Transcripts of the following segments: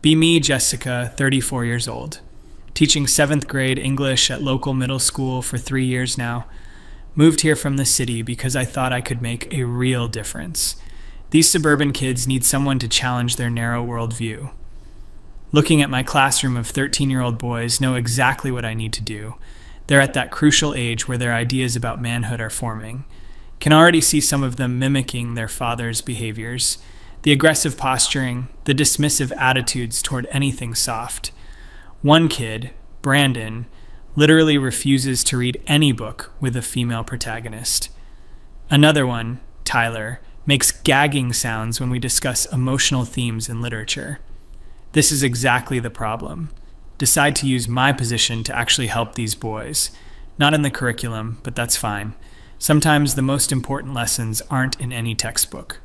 Be me, Jessica, 34 years old. Teaching 7th grade English at local middle school for 3 years now. Moved here from the city because I thought I could make a real difference. These suburban kids need someone to challenge their narrow worldview. Looking at my classroom of 13-year-old boys know exactly what I need to do. They're at that crucial age where their ideas about manhood are forming. Can already see some of them mimicking their father's behaviors. The aggressive posturing, the dismissive attitudes toward anything soft. One kid, Brandon, literally refuses to read any book with a female protagonist. Another one, Tyler, makes gagging sounds when we discuss emotional themes in literature. This is exactly the problem. Decide to use my position to actually help these boys. Not in the curriculum, but that's fine. Sometimes the most important lessons aren't in any textbook.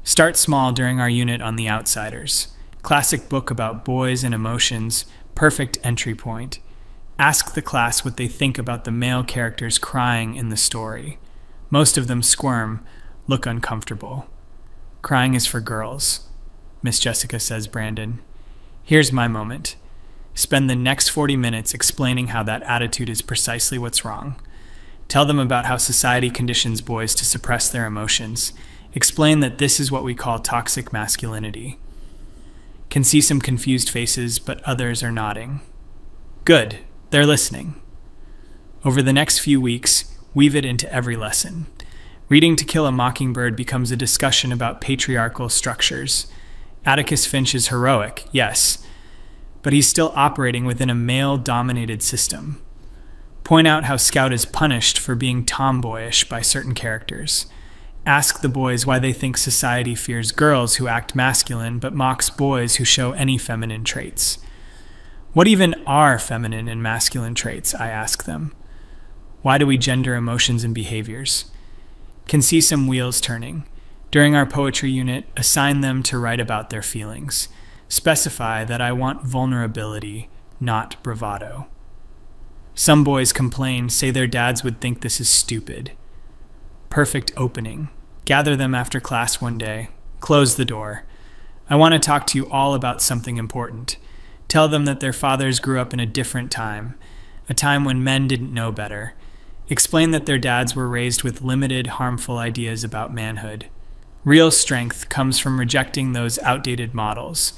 Start small during our unit on The Outsiders. Classic book about boys and emotions, perfect entry point. Ask the class what they think about the male characters crying in the story. Most of them squirm, look uncomfortable. Crying is for girls, Miss Jessica says Brandon. Here's my moment. Spend the next 40 minutes explaining how that attitude is precisely what's wrong. Tell them about how society conditions boys to suppress their emotions. Explain that this is what we call toxic masculinity. Can see some confused faces, but others are nodding. Good, they're listening. Over the next few weeks, weave it into every lesson. Reading To Kill a Mockingbird becomes a discussion about patriarchal structures. Atticus Finch is heroic, yes, but he's still operating within a male-dominated system. Point out how Scout is punished for being tomboyish by certain characters. Ask the boys why they think society fears girls who act masculine but mocks boys who show any feminine traits. What even are feminine and masculine traits, I ask them. Why do we gender emotions and behaviors? Can see some wheels turning. During our poetry unit, assign them to write about their feelings. Specify that I want vulnerability, not bravado. Some boys complain, say their dads would think this is stupid. Perfect opening. Gather them after class one day. Close the door. I want to talk to you all about something important. Tell them that their fathers grew up in a different time, a time when men didn't know better. Explain that their dads were raised with limited, harmful ideas about manhood. Real strength comes from rejecting those outdated models.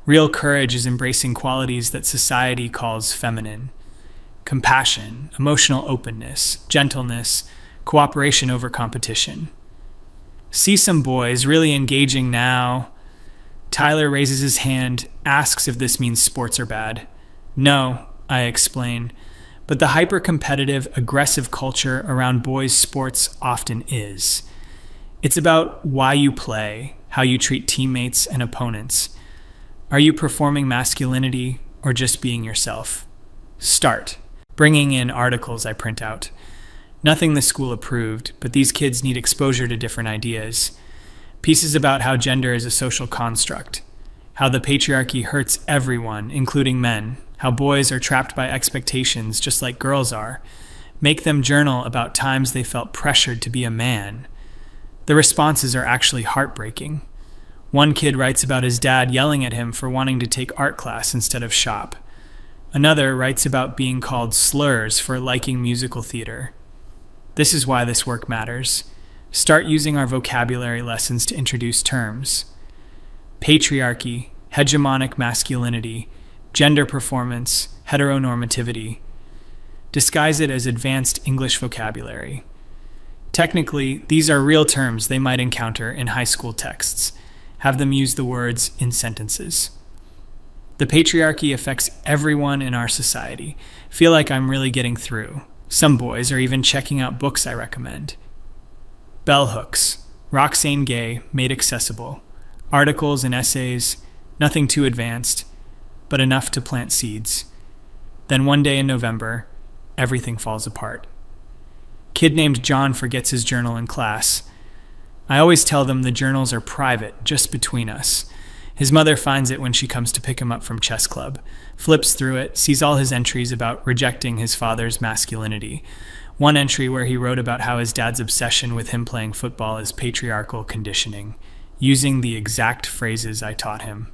Real courage is embracing qualities that society calls feminine. Compassion, emotional openness, gentleness, cooperation over competition. See some boys really engaging now. Tyler raises his hand, asks if this means sports are bad. No, I explain, but the hyper-competitive, aggressive culture around boys' sports often is. It's about why you play, how you treat teammates and opponents. Are you performing masculinity or just being yourself? Start. Bringing in articles I print out. Nothing the school approved, but these kids need exposure to different ideas. Pieces about how gender is a social construct, how the patriarchy hurts everyone, including men, how boys are trapped by expectations just like girls are. Make them journal about times they felt pressured to be a man. The responses are actually heartbreaking. One kid writes about his dad yelling at him for wanting to take art class instead of shop. Another writes about being called slurs for liking musical theater. This is why this work matters. Start using our vocabulary lessons to introduce terms. Patriarchy, hegemonic masculinity, gender performance, heteronormativity. Disguise it as advanced English vocabulary. Technically, these are real terms they might encounter in high school texts. Have them use the words in sentences. The patriarchy affects everyone in our society. Feel like I'm really getting through. Some boys are even checking out books I recommend. Bell hooks, Roxane Gay, made accessible. Articles and essays, nothing too advanced, but enough to plant seeds. Then one day in November, everything falls apart. Kid named John forgets his journal in class. I always tell them the journals are private, just between us. His mother finds it when she comes to pick him up from chess club, flips through it, sees all his entries about rejecting his father's masculinity. One entry where he wrote about how his dad's obsession with him playing football is patriarchal conditioning, using the exact phrases I taught him.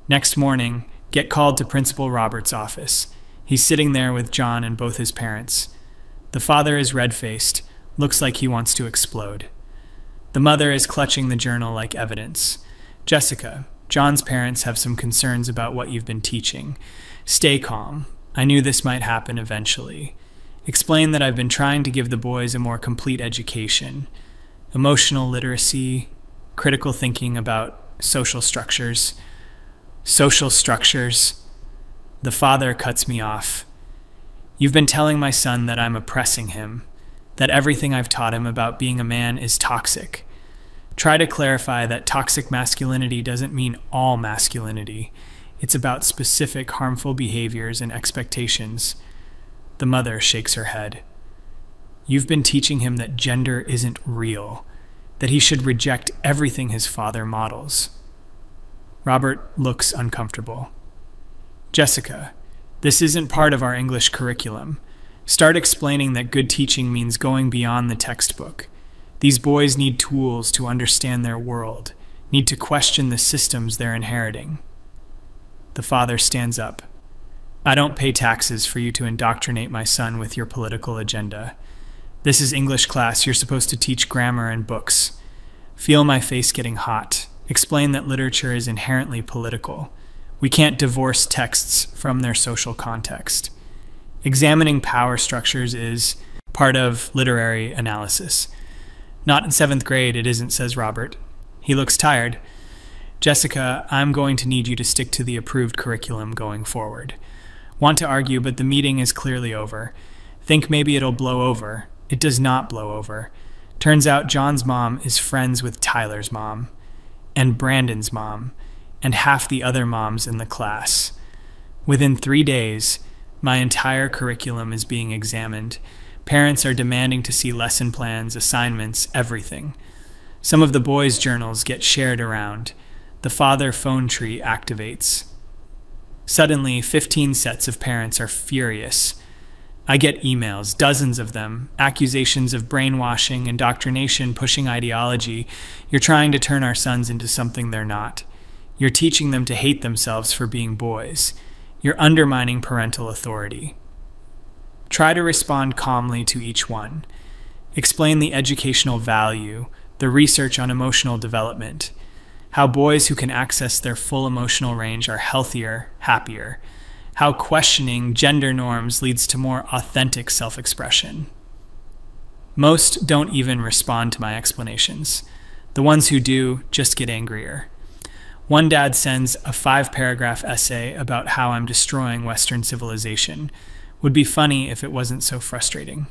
Next morning, get called to Principal Robert's office. He's sitting there with John and both his parents. The father is red-faced, looks like he wants to explode. The mother is clutching the journal like evidence. Jessica, John's parents have some concerns about what you've been teaching. Stay calm. I knew this might happen eventually. Explain that I've been trying to give the boys a more complete education. Emotional literacy, critical thinking about social structures. Social structures. The father cuts me off. You've been telling my son that I'm oppressing him, that everything I've taught him about being a man is toxic. Try to clarify that toxic masculinity doesn't mean all masculinity. It's about specific harmful behaviors and expectations. The mother shakes her head. You've been teaching him that gender isn't real, that he should reject everything his father models. Robert looks uncomfortable. Jessica, this isn't part of our English curriculum. Start explaining that good teaching means going beyond the textbook. These boys need tools to understand their world, need to question the systems they're inheriting. The father stands up. I don't pay taxes for you to indoctrinate my son with your political agenda. This is English class. You're supposed to teach grammar and books. Feel my face getting hot. Explain that literature is inherently political. We can't divorce texts from their social context. Examining power structures is part of literary analysis. Not in 7th grade, it isn't, says Robert. He looks tired. Jessica, I'm going to need you to stick to the approved curriculum going forward. Want to argue, but the meeting is clearly over. Think maybe it'll blow over. It does not blow over. Turns out John's mom is friends with Tyler's mom, and Brandon's mom, and half the other moms in the class. Within 3 days, my entire curriculum is being examined. Parents are demanding to see lesson plans, assignments, everything. Some of the boys' journals get shared around. The father phone tree activates. Suddenly, 15 sets of parents are furious. I get emails, dozens of them, accusations of brainwashing, indoctrination, pushing ideology. You're trying to turn our sons into something they're not. You're teaching them to hate themselves for being boys. You're undermining parental authority. Try to respond calmly to each one. Explain the educational value, the research on emotional development, how boys who can access their full emotional range are healthier, happier, how questioning gender norms leads to more authentic self-expression. Most don't even respond to my explanations. The ones who do just get angrier. One dad sends a 5-paragraph essay about how I'm destroying Western civilization. Would be funny if it wasn't so frustrating.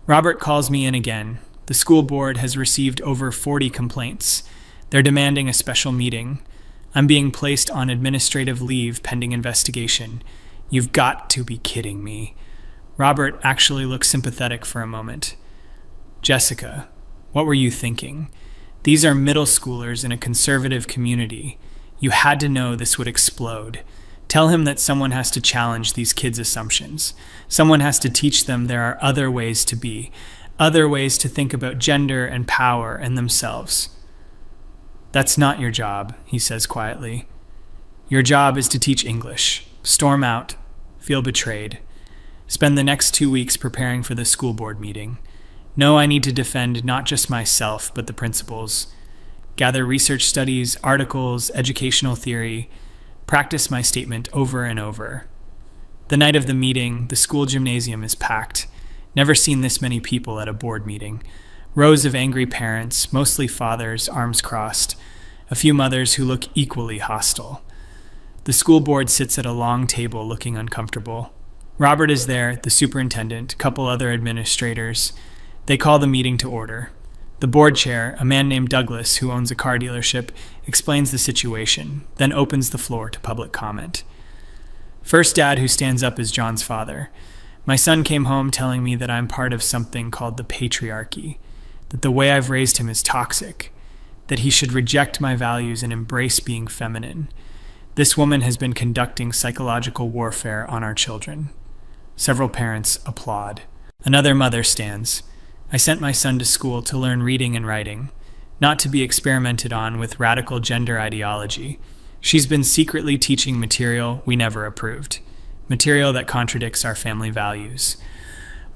Robert calls me in again. The school board has received over 40 complaints. They're demanding a special meeting. I'm being placed on administrative leave pending investigation. You've got to be kidding me. Robert actually looks sympathetic for a moment. Jessica, what were you thinking? These are middle schoolers in a conservative community. You had to know this would explode. Tell him that someone has to challenge these kids' assumptions. Someone has to teach them there are other ways to be, other ways to think about gender and power and themselves. That's not your job, he says quietly. Your job is to teach English. Storm out. Feel betrayed. Spend the next 2 weeks preparing for the school board meeting. Know I need to defend not just myself, but the principals. Gather research studies, articles, educational theory. Practice my statement over and over. The night of the meeting, the school gymnasium is packed. Never seen this many people at a board meeting. Rows of angry parents, mostly fathers, arms crossed. A few mothers who look equally hostile. The school board sits at a long table looking uncomfortable. Robert is there, the superintendent, a couple other administrators. They call the meeting to order. The board chair, a man named Douglas who owns a car dealership, explains the situation, then opens the floor to public comment. First dad who stands up is John's father. My son came home telling me that I'm part of something called the patriarchy, that the way I've raised him is toxic, that he should reject my values and embrace being feminine. This woman has been conducting psychological warfare on our children. Several parents applaud. Another mother stands. I sent my son to school to learn reading and writing, not to be experimented on with radical gender ideology. She's been secretly teaching material we never approved, material that contradicts our family values.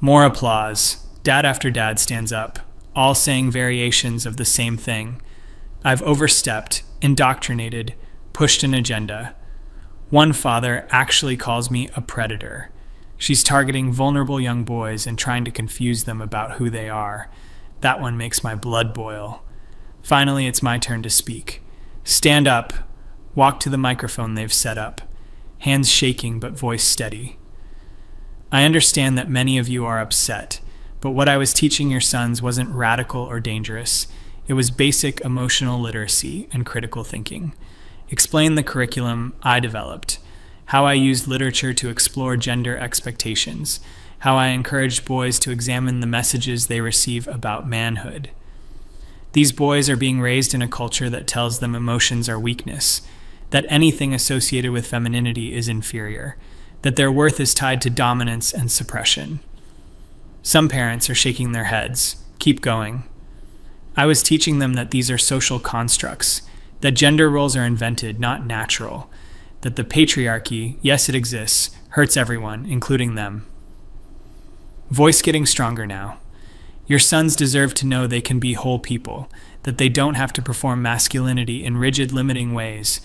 More applause. Dad after dad stands up, all saying variations of the same thing. I've overstepped, indoctrinated, pushed an agenda. One father actually calls me a predator. She's targeting vulnerable young boys and trying to confuse them about who they are. That one makes my blood boil. Finally, it's my turn to speak. Stand up. Walk to the microphone they've set up. Hands shaking but voice steady. I understand that many of you are upset, but what I was teaching your sons wasn't radical or dangerous. It was basic emotional literacy and critical thinking. Explain the curriculum I developed, how I used literature to explore gender expectations, how I encouraged boys to examine the messages they receive about manhood. These boys are being raised in a culture that tells them emotions are weakness, that anything associated with femininity is inferior, that their worth is tied to dominance and suppression. Some parents are shaking their heads. Keep going. I was teaching them that these are social constructs, that gender roles are invented, not natural, that the patriarchy, yes, it exists, hurts everyone, including them. Voice getting stronger now. Your sons deserve to know they can be whole people, that they don't have to perform masculinity in rigid, limiting ways,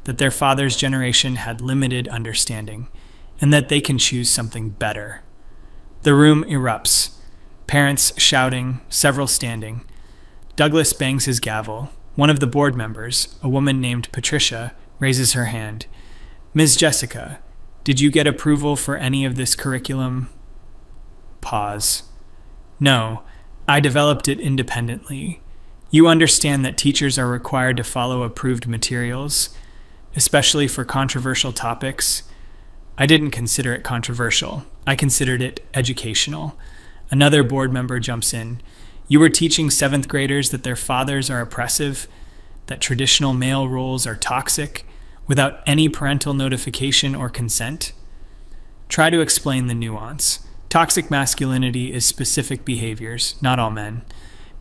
that their father's generation had limited understanding, and that they can choose something better. The room erupts. Parents shouting, several standing. Douglas bangs his gavel. One of the board members, a woman named Patricia, raises her hand. Ms. Jessica, did you get approval for any of this curriculum? Pause. No, I developed it independently. You understand that teachers are required to follow approved materials, especially for controversial topics. I didn't consider it controversial. I considered it educational. Another board member jumps in. You were teaching 7th graders that their fathers are oppressive, that traditional male roles are toxic, without any parental notification or consent? Try to explain the nuance. Toxic masculinity is specific behaviors, not all men.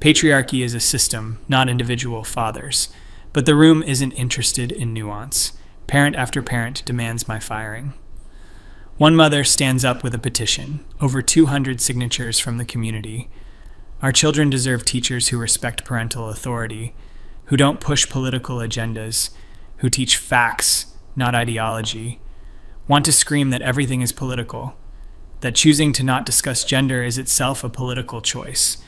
Patriarchy is a system, not individual fathers. But the room isn't interested in nuance. Parent after parent demands my firing. One mother stands up with a petition, over 200 signatures from the community. Our children deserve teachers who respect parental authority, who don't push political agendas, who teach facts, not ideology. Want to scream that everything is political, that choosing to not discuss gender is itself a political choice,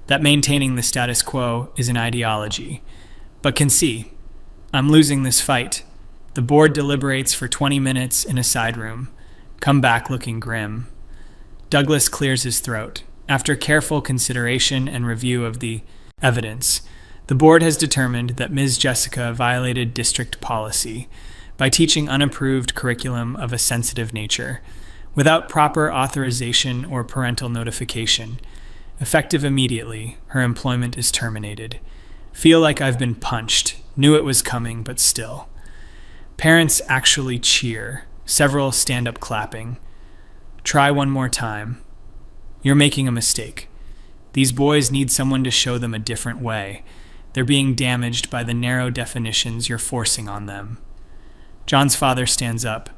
that maintaining the status quo is an ideology. But can see, I'm losing this fight. The board deliberates for 20 minutes in a side room. Come back looking grim. Douglas clears his throat. After careful consideration and review of the evidence, the board has determined that Ms. Jessica violated district policy by teaching unapproved curriculum of a sensitive nature, without proper authorization or parental notification. Effective immediately, her employment is terminated. Feel like I've been punched. Knew it was coming, but still. Parents actually cheer. Several stand up clapping. Try one more time. You're making a mistake. These boys need someone to show them a different way. They're being damaged by the narrow definitions you're forcing on them. John's father stands up.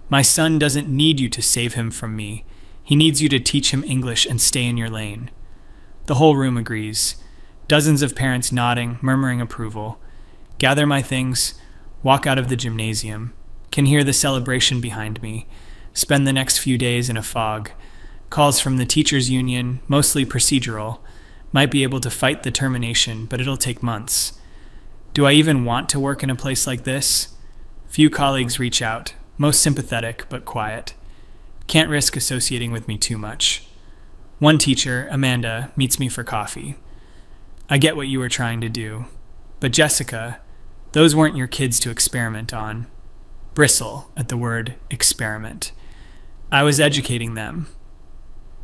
My son doesn't need you to save him from me. He needs you to teach him English and stay in your lane. The whole room agrees. Dozens of parents nodding, murmuring approval. Gather my things, walk out of the gymnasium. Can hear the celebration behind me. Spend the next few days in a fog. Calls from the teachers' union, mostly procedural. Might be able to fight the termination, but it'll take months. Do I even want to work in a place like this? Few colleagues reach out, most sympathetic but quiet. Can't risk associating with me too much. One teacher, Amanda, meets me for coffee. I get what you were trying to do. But Jessica, those weren't your kids to experiment on. Bristle at the word experiment. I was educating them.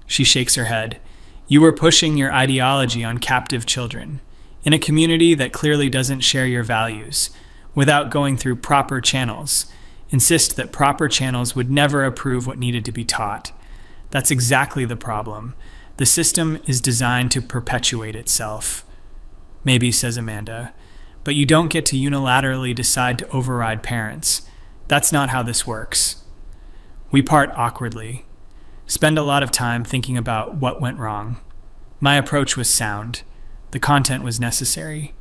She shakes her head. You were pushing your ideology on captive children, in a community that clearly doesn't share your values, without going through proper channels. Insist that proper channels would never approve what needed to be taught. That's exactly the problem. The system is designed to perpetuate itself. Maybe, says Amanda. But you don't get to unilaterally decide to override parents. That's not how this works. We part awkwardly. Spend a lot of time thinking about what went wrong. My approach was sound. The content was necessary.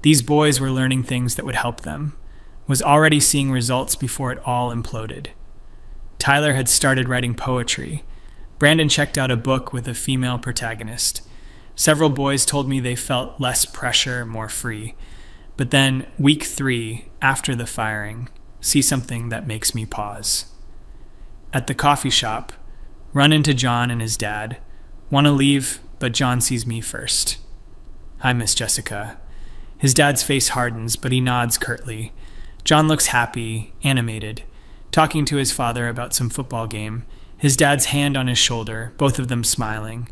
These boys were learning things that would help them. Was already seeing results before it all imploded. Tyler had started writing poetry. Brandon checked out a book with a female protagonist. Several boys told me they felt less pressure, more free. But then, week 3, after the firing, see something that makes me pause. At the coffee shop, run into John and his dad. Want to leave, but John sees me first. Hi, Miss Jessica. His dad's face hardens, but he nods curtly. John looks happy, animated, talking to his father about some football game. His dad's hand on his shoulder, both of them smiling.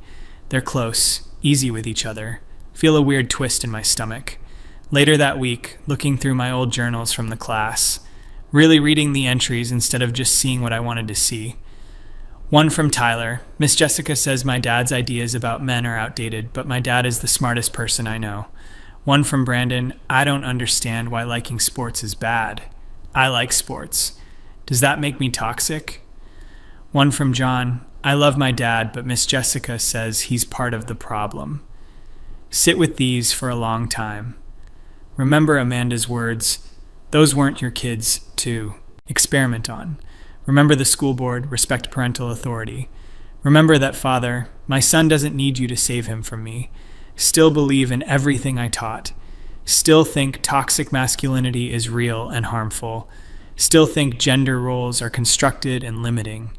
They're close, easy with each other. Feel a weird twist in my stomach. Later that week, looking through my old journals from the class, really reading the entries instead of just seeing what I wanted to see. One from Tyler. Miss Jessica says my dad's ideas about men are outdated, but my dad is the smartest person I know. One from Brandon. I don't understand why liking sports is bad. I like sports. Does that make me toxic? One from John. I love my dad, but Miss Jessica says he's part of the problem. Sit with these for a long time. Remember Amanda's words. Those weren't your kids to experiment on. Remember the school board, respect parental authority. Remember that, Father, my son doesn't need you to save him from me. Still believe in everything I taught. Still think toxic masculinity is real and harmful. Still think gender roles are constructed and limiting.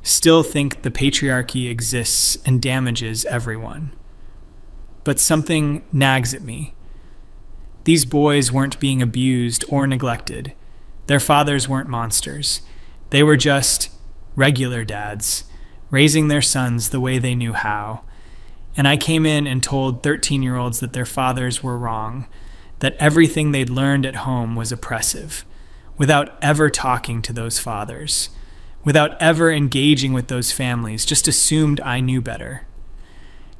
Still think the patriarchy exists and damages everyone. But something nags at me. These boys weren't being abused or neglected. Their fathers weren't monsters. They were just regular dads, raising their sons the way they knew how. And I came in and told 13-year-olds that their fathers were wrong, that everything they'd learned at home was oppressive, without ever talking to those fathers, without ever engaging with those families, just assumed I knew better.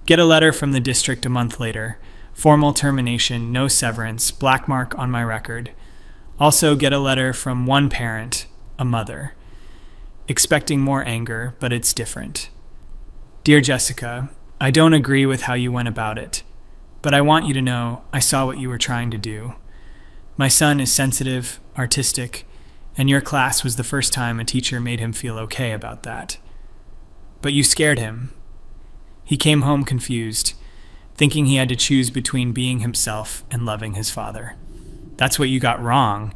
Get a letter from the district a month later. Formal termination, no severance, black mark on my record. Also get a letter from one parent, a mother. Expecting more anger, but it's different. Dear Jessica, I don't agree with how you went about it, but I want you to know I saw what you were trying to do. My son is sensitive, artistic, and your class was the first time a teacher made him feel okay about that. But you scared him. He came home confused, thinking he had to choose between being himself and loving his father. That's what you got wrong.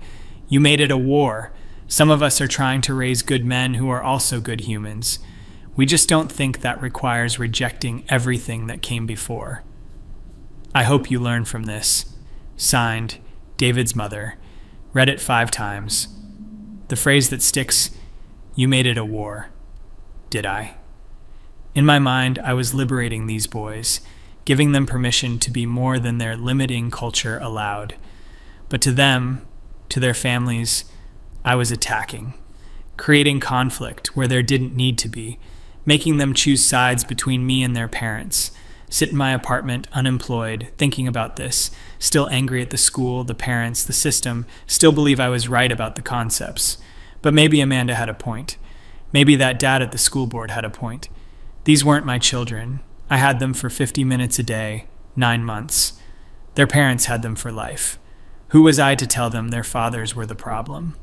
You made it a war. Some of us are trying to raise good men who are also good humans. We just don't think that requires rejecting everything that came before. I hope you learn from this. Signed, David's mother. Read it 5 times. The phrase that sticks, you made it a war. Did I? In my mind, I was liberating these boys, giving them permission to be more than their limiting culture allowed. But to them, to their families, I was attacking, creating conflict where there didn't need to be, making them choose sides between me and their parents, sit in my apartment unemployed, thinking about this, still angry at the school, the parents, the system, still believe I was right about the concepts. But maybe Amanda had a point. Maybe that dad at the school board had a point. These weren't my children. I had them for 50 minutes a day, 9 months. Their parents had them for life. Who was I to tell them their fathers were the problem?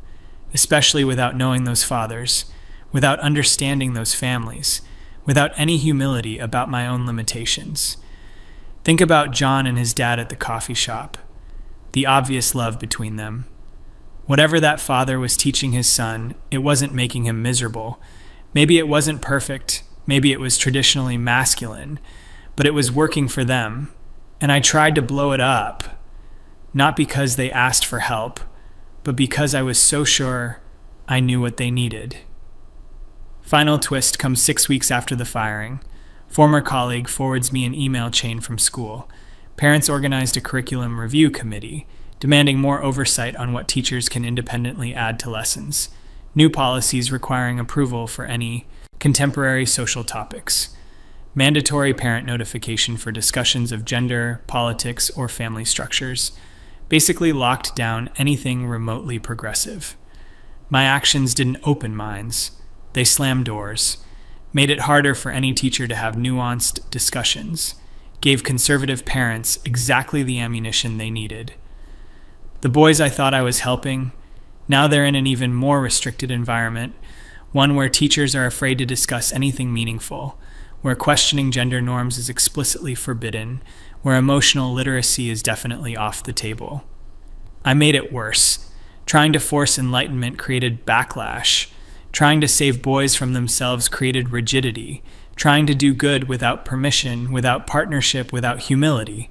Especially without knowing those fathers, without understanding those families, without any humility about my own limitations. Think about John and his dad at the coffee shop, the obvious love between them. Whatever that father was teaching his son, it wasn't making him miserable. Maybe it wasn't perfect, maybe it was traditionally masculine, but it was working for them. And I tried to blow it up, not because they asked for help, but because I was so sure I knew what they needed. Final twist comes 6 weeks after the firing. Former colleague forwards me an email chain from school. Parents organized a curriculum review committee, demanding more oversight on what teachers can independently add to lessons. New policies requiring approval for any contemporary social topics. Mandatory parent notification for discussions of gender, politics, or family structures. basically locked down anything remotely progressive. My actions didn't open minds, they slammed doors, made it harder for any teacher to have nuanced discussions, gave conservative parents exactly the ammunition they needed. The boys I thought I was helping, now they're in an even more restricted environment, one where teachers are afraid to discuss anything meaningful, where questioning gender norms is explicitly forbidden, where emotional literacy is definitely off the table. I made it worse. Trying to force enlightenment created backlash. Trying to save boys from themselves created rigidity. Trying to do good without permission, without partnership, without humility,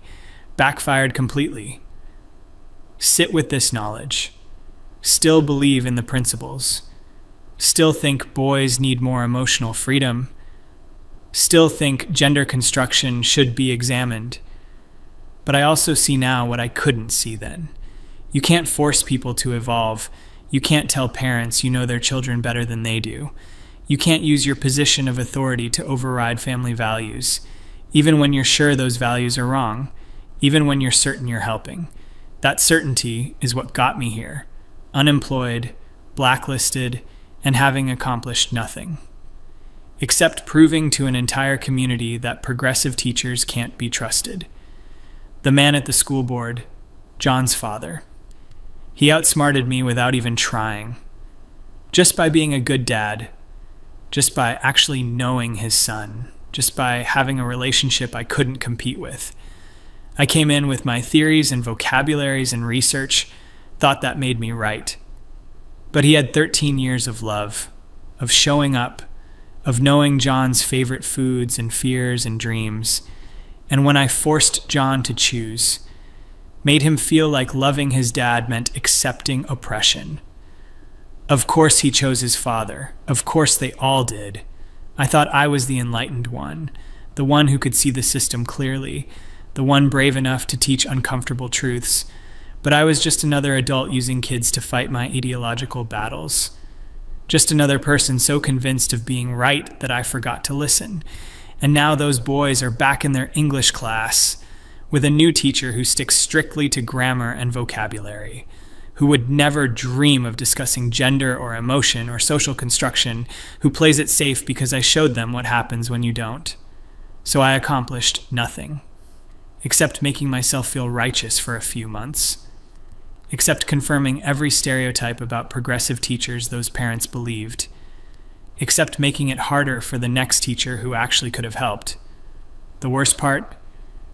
backfired completely. Sit with this knowledge. Still believe in the principles. Still think boys need more emotional freedom. Still think gender construction should be examined. But I also see now what I couldn't see then. You can't force people to evolve. You can't tell parents you know their children better than they do. You can't use your position of authority to override family values, even when you're sure those values are wrong, even when you're certain you're helping. That certainty is what got me here, unemployed, blacklisted, and having accomplished nothing, except proving to an entire community that progressive teachers can't be trusted. The man at the school board, John's father. He outsmarted me without even trying. Just by being a good dad, just by actually knowing his son, just by having a relationship I couldn't compete with. I came in with my theories and vocabularies and research, thought that made me right. But he had 13 years of love, of showing up, of knowing John's favorite foods and fears and dreams. And when I forced John to choose, made him feel like loving his dad meant accepting oppression. Of course he chose his father. Of course they all did. I thought I was the enlightened one, the one who could see the system clearly, the one brave enough to teach uncomfortable truths. But I was just another adult using kids to fight my ideological battles. Just another person so convinced of being right that I forgot to listen. And now those boys are back in their English class with a new teacher who sticks strictly to grammar and vocabulary, who would never dream of discussing gender or emotion or social construction, who plays it safe because I showed them what happens when you don't. So I accomplished nothing, except making myself feel righteous for a few months, except confirming every stereotype about progressive teachers those parents believed, except making it harder for the next teacher who actually could have helped. The worst part?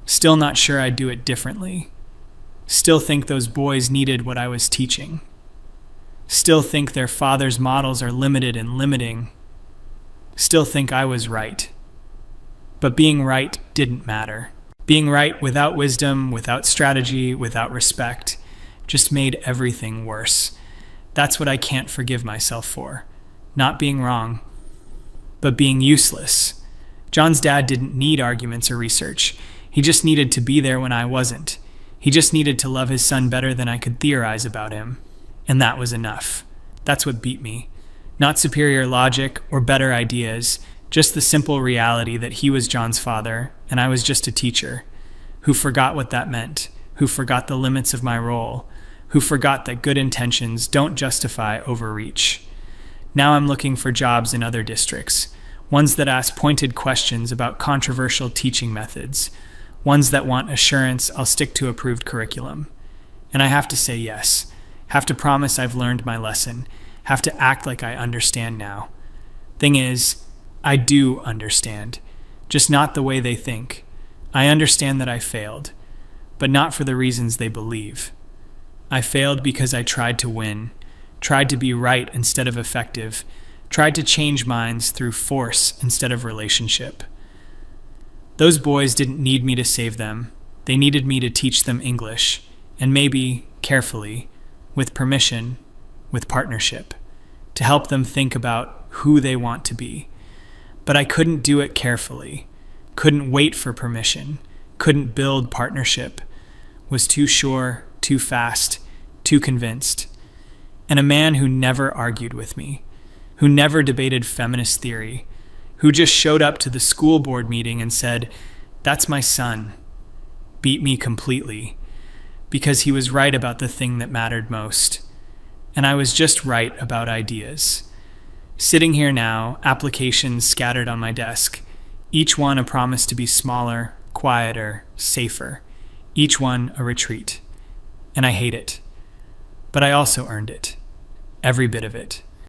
Still not sure I'd do it differently. Still think those boys needed what I was teaching. Still think their father's models are limited and limiting. Still think I was right. But being right didn't matter. Being right without wisdom, without strategy, without respect, just made everything worse. That's what I can't forgive myself for. Not being wrong, but being useless. John's dad didn't need arguments or research. He just needed to be there when I wasn't. He just needed to love his son better than I could theorize about him. And that was enough. That's what beat me. Not superior logic or better ideas, just the simple reality that he was John's father and I was just a teacher, who forgot what that meant, who forgot the limits of my role, who forgot that good intentions don't justify overreach. Now I'm looking for jobs in other districts, ones that ask pointed questions about controversial teaching methods, ones that want assurance I'll stick to approved curriculum. And I have to say yes, have to promise I've learned my lesson, have to act like I understand now. Thing is, I do understand, just not the way they think. I understand that I failed, but not for the reasons they believe. I failed because I tried to win, tried to be right instead of effective, tried to change minds through force instead of relationship. Those boys didn't need me to save them. They needed me to teach them English, and maybe, carefully, with permission, with partnership, to help them think about who they want to be. But I couldn't do it carefully, couldn't wait for permission, couldn't build partnership, was too sure, too fast, too convinced. And a man who never argued with me, who never debated feminist theory, who just showed up to the school board meeting and said, "That's my son," beat me completely. because he was right about the thing that mattered most. And I was just right about ideas. Sitting here now, applications scattered on my desk, each one a promise to be smaller, quieter, safer, each one a retreat. And I hate it. But I also earned it. Every bit of it.